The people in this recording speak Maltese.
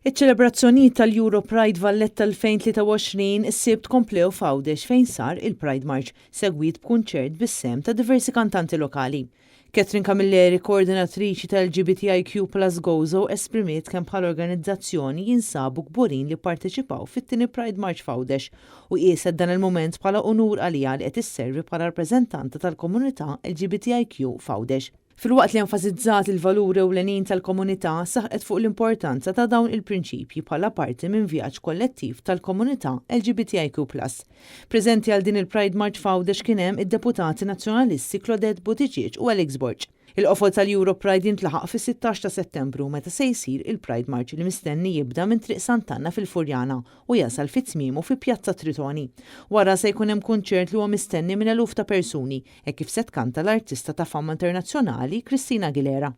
Iċ-ċelebrazzjonijiet tal-Euro Pride Valletta 2023 is-Sibt komplew f'Għawdex fejn sar il-Pride March, segwit b'kunċert bis-sem ta' diversi kantanti lokali. Catherine Camilleri, koordinatriċi tal-LGBTIQ+ Gozo, esprimiet kemm bħala organizzazzjoni jinsabu kburin li pparteċipaw fit-tieni Pride March f'Għawdex u qiset dan il-mument bħala unur għalija li qed isservi bħala rappreżentanta tal-komunità LGBTIQ f'Għawdex. Filwaqt li enfasizzat il-valuri ewlenin tal-komunità saħqet fuq l-importanza ta' dawn il-prinċipji bħala parti minn vjaġġ kollettiv tal-komunità LGBTIQ+. Preżenti għal din il-Pride March f'Għawdex kien hemm id-deputati nazzjonalisti Claudette Buttigieg u Alex Borg. Il-qofol tal-Euro Pride jintlaħaq fis-16 ta' Settembru meta se jsir il-Pride March li mistenni jibda minn Triq Sant'Anna fil-Furjana u jasal fit-tmiemu fi Pjazza Tritoni. Wara se jkun hemm kunċert li huwa mistenni minn eluf ta' persuni hekk kif se tkanta l-artista ta' fama internazzjonali Christina Aguilera.